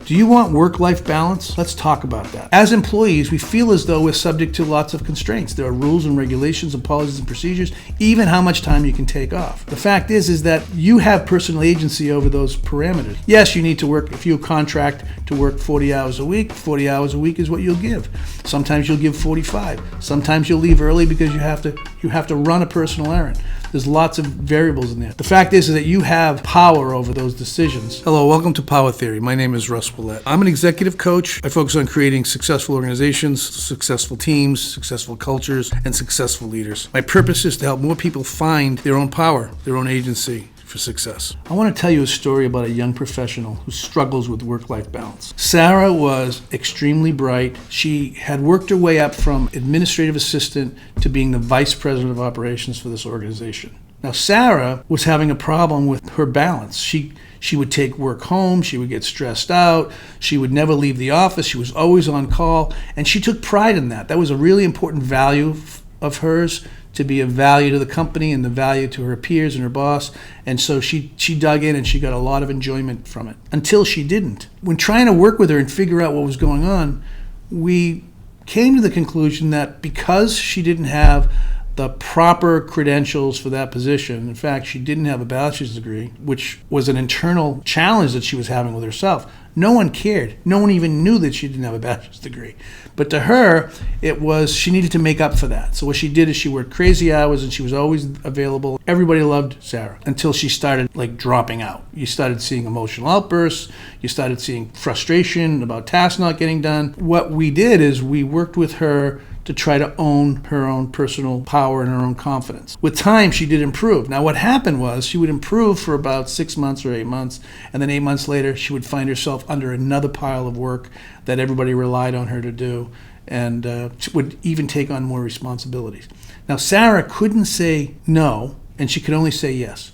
Do you want work-life balance? Let's talk about that. As employees, we feel as though we're subject to lots of constraints. There are rules and regulations and policies and procedures, even how much time you can take off. The fact is that you have personal agency over those parameters. Yes, you need to work, if you contract to work 40 hours a week, 40 hours a week is what you'll give. Sometimes you'll give 45. Sometimes you'll leave early because you have to run a personal errand. There's lots of variables in there. The fact is that you have power over those decisions. Hello, welcome to Power Theory. My name is Russ Ouellette. I'm an executive coach. I focus on creating successful organizations, successful teams, successful cultures, and successful leaders. My purpose is to help more people find their own power, their own agency for success. I want to tell you a story about a young professional who struggles with work-life balance. Sarah was extremely bright. She had worked her way up from administrative assistant to being the vice president of operations for this organization. Now, Sarah was having a problem with her balance. She would take work home, she would get stressed out, she would never leave the office, she was always on call, and she took pride in that. That was a really important value of hers, to be of value to the company and the value to her peers and her boss. And so she dug in and she got a lot of enjoyment from it, until she didn't. When trying to work with her and figure out what was going on, we came to the conclusion that because she didn't have the proper credentials for that position, in fact, she didn't have a bachelor's degree, which was an internal challenge that she was having with herself. No one cared. No one even knew that she didn't have a bachelor's degree. But to her, it was, she needed to make up for that. So what she did is she worked crazy hours and she was always available. Everybody loved Sarah until she started dropping out. You started seeing emotional outbursts. You started seeing frustration about tasks not getting done. What we did is we worked with her to try to own her own personal power and her own confidence. With time, she did improve. Now, what happened was she would improve for about 6 months or 8 months, and then 8 months later, she would find herself under another pile of work that everybody relied on her to do, and would even take on more responsibilities. Now, Sarah couldn't say no, and she could only say yes.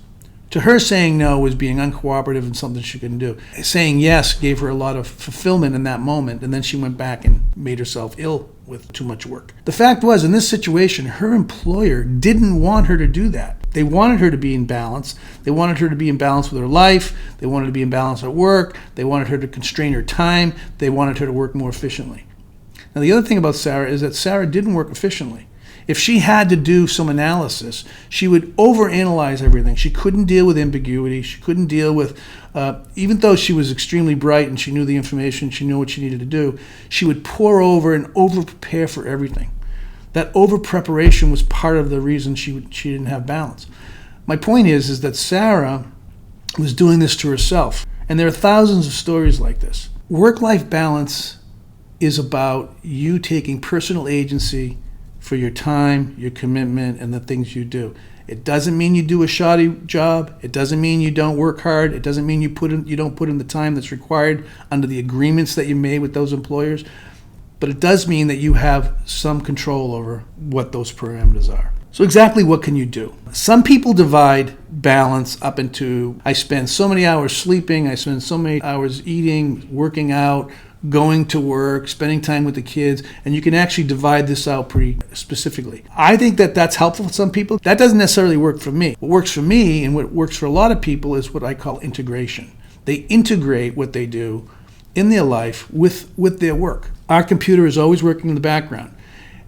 To her, saying no was being uncooperative and something she couldn't do. Saying yes gave her a lot of fulfillment in that moment, and then she went back and made herself ill with too much work. The fact was, in this situation, her employer didn't want her to do that. They wanted her to be in balance. They wanted her to be in balance with her life. They wanted her to be in balance at work. They wanted her to constrain her time. They wanted her to work more efficiently. Now, the other thing about Sarah is that Sarah didn't work efficiently. If she had to do some analysis, she would overanalyze everything. She couldn't deal with ambiguity. She couldn't deal with, even though she was extremely bright and she knew the information, she knew what she needed to do, she would pour over and over-prepare for everything. That over-preparation was part of the reason she didn't have balance. My point is that Sarah was doing this to herself. And there are thousands of stories like this. Work-life balance is about you taking personal agency for your time, your commitment, and the things you do. It doesn't mean you do a shoddy job. It doesn't mean you don't work hard. It doesn't mean you don't put in the time that's required under the agreements that you made with those employers. But it does mean that you have some control over what those parameters are. So exactly what can you do? Some people divide balance up into, I spend so many hours sleeping, I spend so many hours eating, working out, going to work, spending time with the kids, and you can actually divide this out pretty specifically. I think that that's helpful for some people. That doesn't necessarily work for me. What works for me and what works for a lot of people is what I call integration. They integrate what they do in their life with their work. Our computer is always working in the background.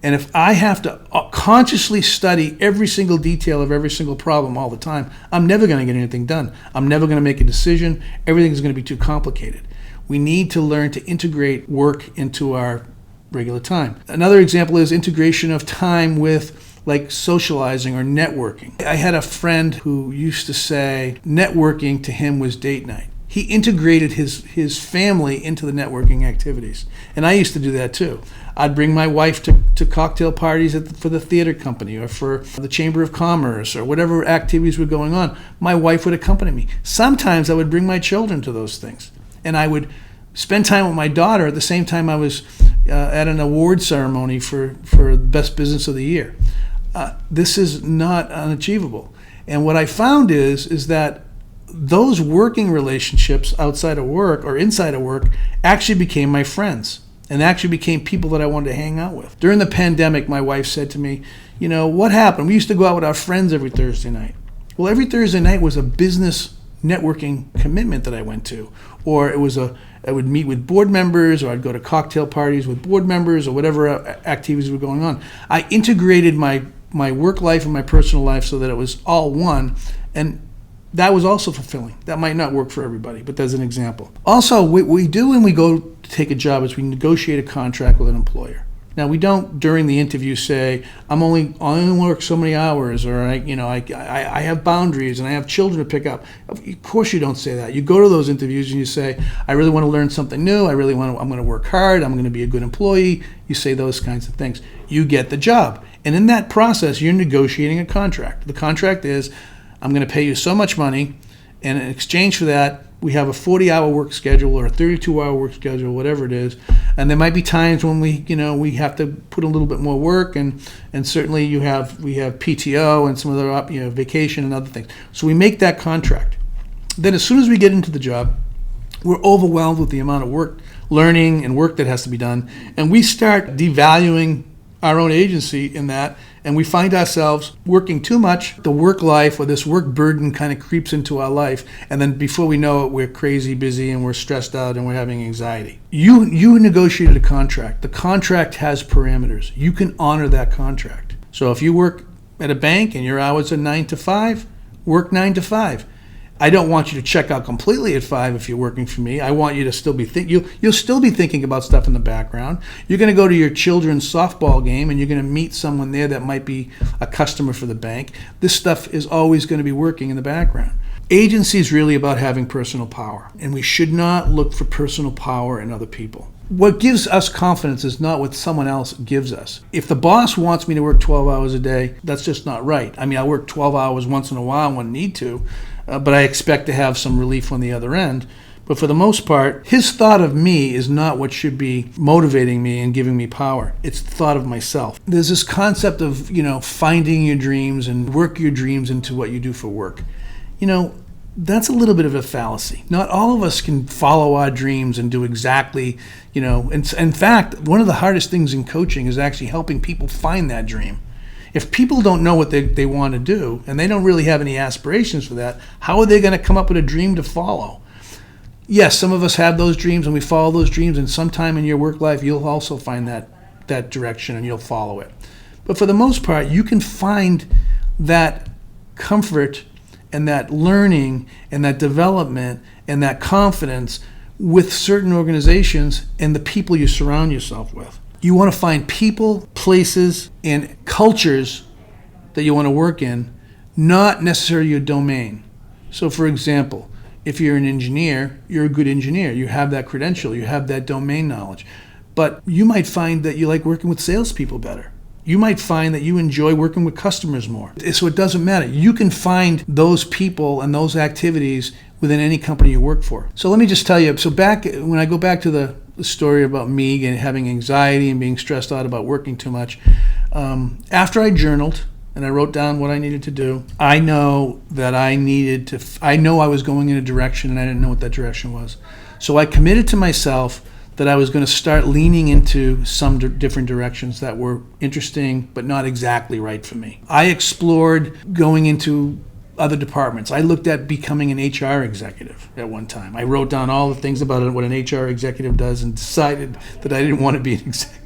And if I have to consciously study every single detail of every single problem all the time, I'm never going to get anything done. I'm never going to make a decision. Everything's going to be too complicated. We need to learn to integrate work into our regular time. Another example is integration of time with socializing or networking. I had a friend who used to say networking to him was date night. He integrated his family into the networking activities. And I used to do that too. I'd bring my wife to cocktail parties for the theater company or for the Chamber of Commerce or whatever activities were going on. My wife would accompany me. Sometimes I would bring my children to those things. And I would spend time with my daughter at the same time I was at an award ceremony for Best Business of the Year. This is not unachievable. And what I found is that those working relationships outside of work or inside of work actually became my friends and actually became people that I wanted to hang out with. During the pandemic, my wife said to me, what happened? We used to go out with our friends every Thursday night. Well, every Thursday night was a business networking commitment that I went to, or it was a I would meet with board members, or I'd go to cocktail parties with board members, or whatever activities were going on. I integrated my work life and my personal life so that it was all one, and that was also fulfilling. That might not work for everybody, but there's an example. Also, what we do when we go to take a job is we negotiate a contract with an employer. Now, we don't during the interview say, I only work so many hours, or I have boundaries and I have children to pick up. Of course you don't say that. You go to those interviews and you say, I really want to learn something new. I'm going to work hard. I'm going to be a good employee. You say those kinds of things. You get the job. And in that process, you're negotiating a contract. The contract is, I'm going to pay you so much money, and in exchange for that, we have a 40-hour work schedule or a 32-hour work schedule, whatever it is. And there might be times when we have to put a little bit more work, and certainly we have PTO and some other vacation and other things. So we make that contract. Then as soon as we get into the job, we're overwhelmed with the amount of work, learning and work that has to be done, and we start devaluing our own agency in that, and we find ourselves working too much. The work life or this work burden kind of creeps into our life, and then before we know it, we're crazy busy and we're stressed out and we're having anxiety. You negotiated a contract. The contract has parameters. You can honor that contract. So if you work at a bank and your hours are 9 to 5, work 9 to 5. I don't want you to check out completely at 5 if you're working for me. I want you to still be you'll still be thinking about stuff in the background. You're going to go to your children's softball game and you're going to meet someone there that might be a customer for the bank. This stuff is always going to be working in the background. Agency is really about having personal power, and we should not look for personal power in other people. What gives us confidence is not what someone else gives us. If the boss wants me to work 12 hours a day, that's just not right. I mean, I work 12 hours once in a while when I need to, but I expect to have some relief on the other end. But for the most part, his thought of me is not what should be motivating me and giving me power. It's the thought of myself. There's this concept of, finding your dreams and work your dreams into what you do for work. That's a little bit of a fallacy. Not all of us can follow our dreams and do exactly, in fact, one of the hardest things in coaching is actually helping people find that dream. If people don't know what they want to do, and they don't really have any aspirations for that, how are they going to come up with a dream to follow? Yes, some of us have those dreams and we follow those dreams, and sometime in your work life you'll also find that direction and you'll follow it. But for the most part, you can find that comfort and that learning and that development and that confidence with certain organizations and the people you surround yourself with. You want to find people, places, and cultures that you want to work in, not necessarily your domain. So for example, if you're an engineer, you're a good engineer. You have that credential, you have that domain knowledge. But you might find that you like working with salespeople better. You might find that you enjoy working with customers more. So it doesn't matter. You can find those people and those activities within any company you work for. So let me just tell you, when I go back to the story about me and having anxiety and being stressed out about working too much, after I journaled and I wrote down what I needed to do, I know that I was going in a direction and I didn't know what that direction was. So I committed to myself that I was going to start leaning into some different directions that were interesting but not exactly right for me. I explored going into other departments. I looked at becoming an HR executive at one time. I wrote down all the things about it, what an HR executive does, and decided that I didn't want to be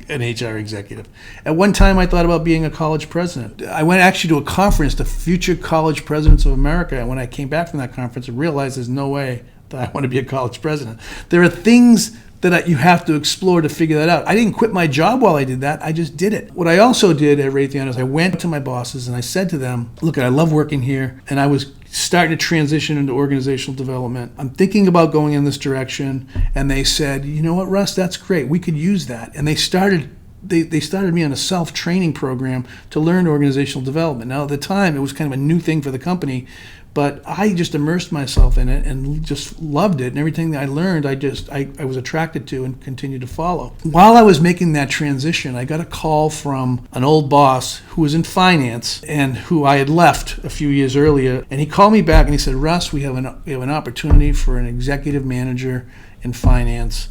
an HR executive. At one time, I thought about being a college president. I went actually to a conference, the Future College Presidents of America, and when I came back from that conference, I realized there's no way that I want to be a college president. There are things that you have to explore to figure that out. I didn't quit my job while I did that. I just did it. What I also did at Raytheon is I went to my bosses and I said to them, look, I love working here, and I was starting to transition into organizational development. I'm thinking about going in this direction. And they said, you know what, Russ, that's great. We could use that. And they started me on a self-training program to learn organizational development. Now, at the time, it was kind of a new thing for the company, but I just immersed myself in it and just loved it. And everything that I learned, I was attracted to and continued to follow. While I was making that transition, I got a call from an old boss who was in finance and who I had left a few years earlier. And he called me back and he said, Russ, we have an opportunity for an executive manager in finance,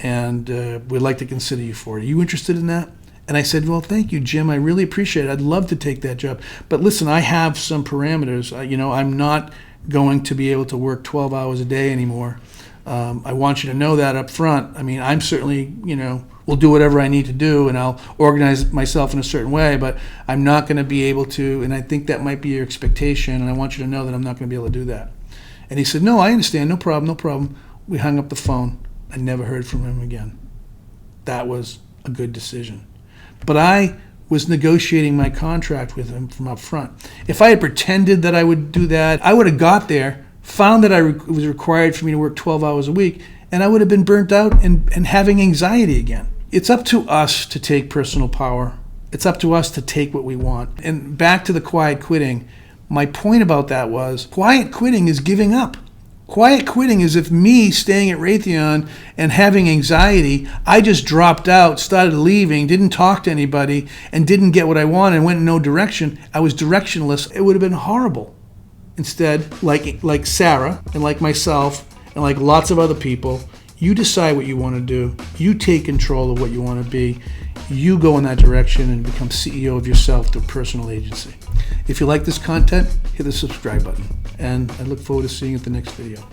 and we'd like to consider you for it. Are you interested in that? And I said, well, thank you, Jim. I really appreciate it. I'd love to take that job. But listen, I have some parameters. I'm not going to be able to work 12 hours a day anymore. I want you to know that up front. I mean, I'm certainly, will do whatever I need to do, and I'll organize myself in a certain way, but I'm not going to be able to, and I think that might be your expectation, and I want you to know that I'm not going to be able to do that. And he said, no, I understand, no problem. We hung up the phone. I never heard from him again. That was a good decision. But I was negotiating my contract with him from up front. If I had pretended that I would do that, I would have got there, found that it was required for me to work 12 hours a week, and I would have been burnt out and having anxiety again. It's up to us to take personal power. It's up to us to take what we want. And back to the quiet quitting, my point about that was quiet quitting is giving up. Quiet quitting is if me staying at Raytheon and having anxiety, I just dropped out, started leaving, didn't talk to anybody, and didn't get what I wanted and went in no direction. I was directionless. It would have been horrible. Instead, like Sarah and like myself and like lots of other people, you decide what you want to do. You take control of what you want to be. You go in that direction and become CEO of yourself through personal agency. If you like this content, hit the subscribe button. And I look forward to seeing you at the next video.